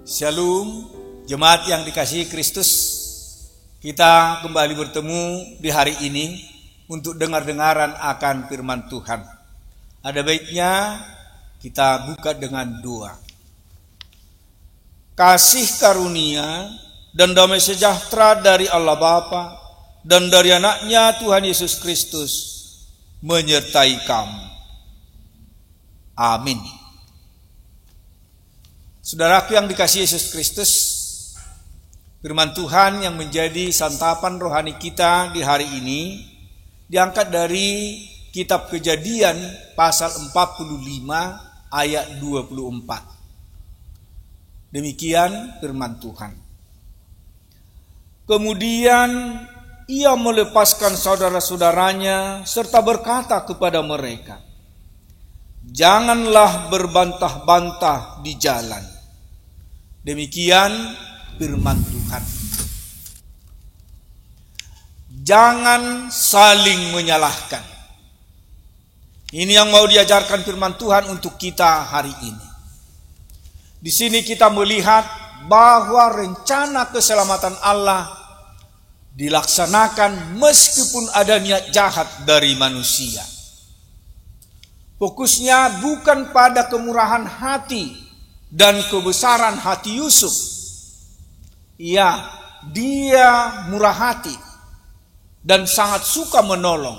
Shalom, jemaat yang dikasihi Kristus. Kita kembali bertemu di hari ini untuk dengar-dengaran akan firman Tuhan. Ada baiknya kita buka dengan doa. Kasih karunia dan damai sejahtera dari Allah Bapa dan dari anaknya Tuhan Yesus Kristus menyertai kamu. Amin. Saudaraku yang dikasihi Yesus Kristus, firman Tuhan yang menjadi santapan rohani kita di hari ini diangkat dari kitab Kejadian pasal 45 ayat 24. Demikian firman Tuhan. Kemudian ia melepaskan saudara-saudaranya serta berkata kepada mereka, "Janganlah berbantah-bantah di jalan." Demikian firman Tuhan. Jangan saling menyalahkan. Ini yang mau diajarkan firman Tuhan untuk kita hari ini. Di sini kita melihat bahwa rencana keselamatan Allah dilaksanakan meskipun ada niat jahat dari manusia. Fokusnya bukan pada kemurahan hati dan kebesaran hati Yusuf. Ya, dia murah hati dan sangat suka menolong.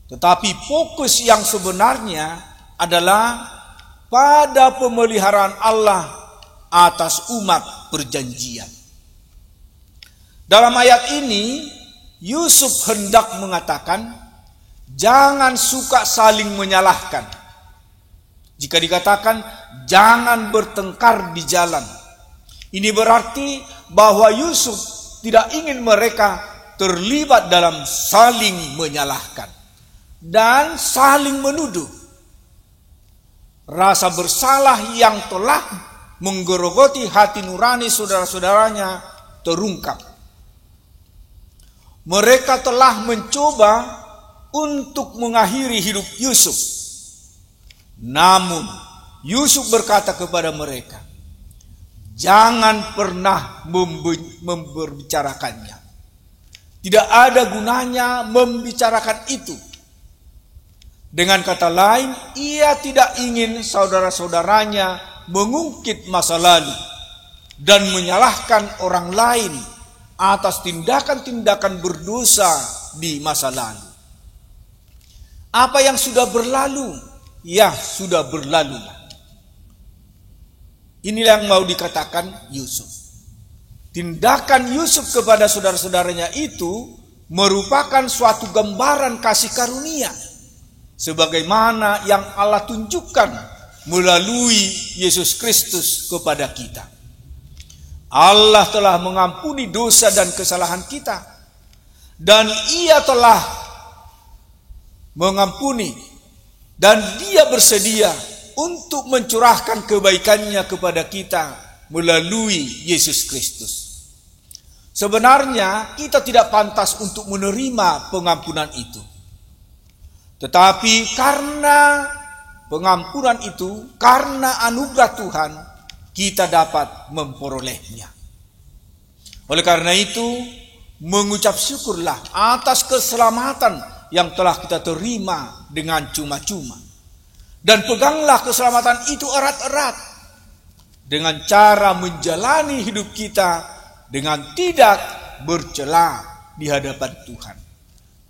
Tetapi fokus yang sebenarnya adalah pada pemeliharaan Allah atas umat perjanjian. Dalam ayat ini, Yusuf hendak mengatakan, jangan suka saling menyalahkan. Jika dikatakan jangan bertengkar di jalan, ini berarti bahwa Yusuf tidak ingin mereka terlibat dalam saling menyalahkan dan saling menuduh. Rasa bersalah yang telah menggerogoti hati nurani saudara-saudaranya terungkap. Mereka telah mencoba untuk mengakhiri hidup Yusuf. Namun Yusuf berkata kepada mereka, jangan pernah membicarakannya. Tidak ada gunanya membicarakan itu. Dengan kata lain, ia tidak ingin saudara-saudaranya mengungkit masa lalu dan menyalahkan orang lain atas tindakan-tindakan berdosa di masa lalu. Apa yang sudah berlalu, ya sudah berlalu. Inilah yang mau dikatakan Yusuf. Tindakan Yusuf kepada saudara-saudaranya itu merupakan suatu gambaran kasih karunia, sebagaimana yang Allah tunjukkan melalui Yesus Kristus kepada kita. Allah telah mengampuni dosa dan kesalahan kita, dan Ia telah mengampuni dan Dia bersedia untuk mencurahkan kebaikannya kepada kita melalui Yesus Kristus. Sebenarnya kita tidak pantas untuk menerima pengampunan itu. Tetapi karena pengampunan itu, karena anugerah Tuhan, kita dapat memperolehnya. Oleh karena itu, mengucap syukurlah atas keselamatan yang telah kita terima dengan cuma-cuma. Dan peganglah keselamatan itu erat-erat dengan cara menjalani hidup kita dengan tidak bercela di hadapan Tuhan.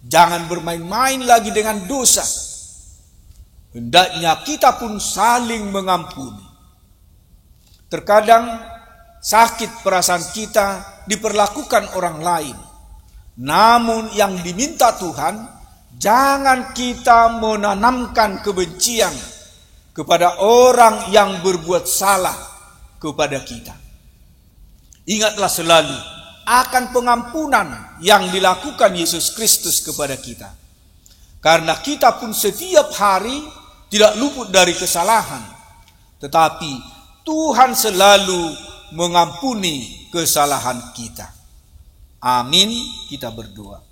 Jangan bermain-main lagi dengan dosa. Hendaknya kita pun saling mengampuni. Terkadang sakit perasaan kita diperlakukan orang lain. Namun yang diminta Tuhan, jangan kita menanamkan kebencian kepada orang yang berbuat salah kepada kita. Ingatlah selalu akan pengampunan yang dilakukan Yesus Kristus kepada kita. Karena kita pun setiap hari tidak luput dari kesalahan. Tetapi Tuhan selalu mengampuni kesalahan kita. Amin, kita berdoa.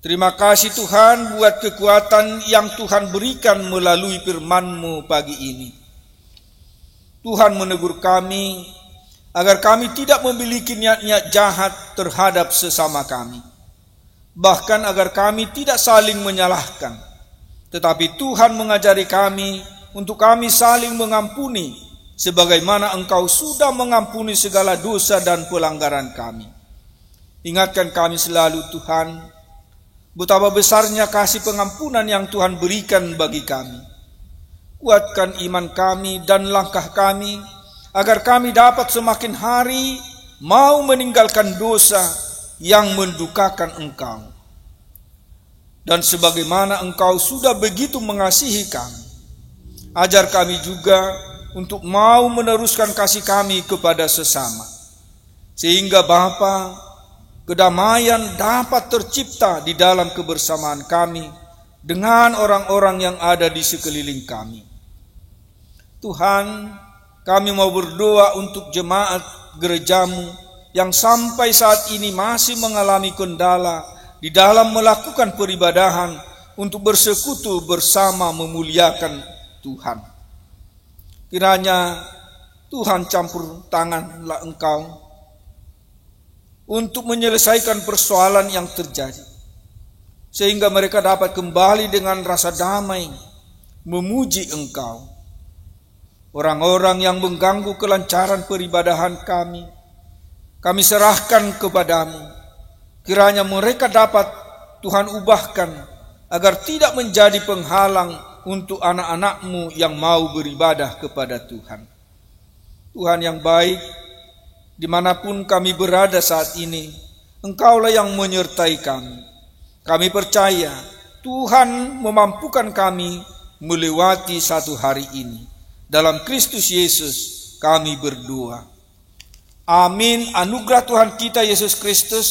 Terima kasih Tuhan buat kekuatan yang Tuhan berikan melalui firman-Mu pagi ini. Tuhan menegur kami agar kami tidak memiliki niat-niat jahat terhadap sesama kami. Bahkan agar kami tidak saling menyalahkan. Tetapi Tuhan mengajari kami untuk kami saling mengampuni, sebagaimana Engkau sudah mengampuni segala dosa dan pelanggaran kami. Ingatkan kami selalu Tuhan, betapa besarnya kasih pengampunan yang Tuhan berikan bagi kami. Kuatkan iman kami dan langkah kami, agar kami dapat semakin hari mau meninggalkan dosa yang mendukakan Engkau. Dan sebagaimana Engkau sudah begitu mengasihi kami, ajar kami juga untuk mau meneruskan kasih kami kepada sesama, sehingga Bapa, kedamaian dapat tercipta di dalam kebersamaan kami dengan orang-orang yang ada di sekeliling kami. Tuhan, kami mau berdoa untuk jemaat gerejamu yang sampai saat ini masih mengalami kendala di dalam melakukan peribadahan untuk bersekutu bersama memuliakan Tuhan. Kiranya Tuhan campur tanganlah Engkau untuk menyelesaikan persoalan yang terjadi, sehingga mereka dapat kembali dengan rasa damai memuji Engkau. Orang-orang yang mengganggu kelancaran peribadahan kami serahkan kepadamu. Kiranya mereka dapat Tuhan ubahkan agar tidak menjadi penghalang untuk anak-anak-Mu yang mau beribadah kepada Tuhan. Tuhan yang baik, dimanapun kami berada saat ini, Engkaulah yang menyertai kami. Kami percaya Tuhan memampukan kami melewati satu hari ini. Dalam Kristus Yesus kami berdoa. Amin. Anugerah Tuhan kita Yesus Kristus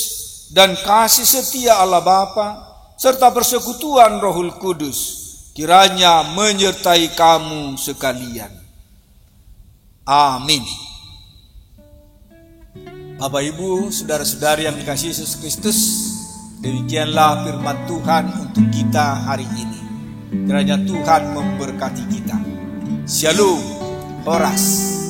dan kasih setia Allah Bapa serta persekutuan Rohul Kudus kiranya menyertai kamu sekalian. Amin. Bapak Ibu, saudara-saudari yang dikasihi Yesus Kristus, demikianlah firman Tuhan untuk kita hari ini. Kiranya Tuhan memberkati kita. Shalom, Horas.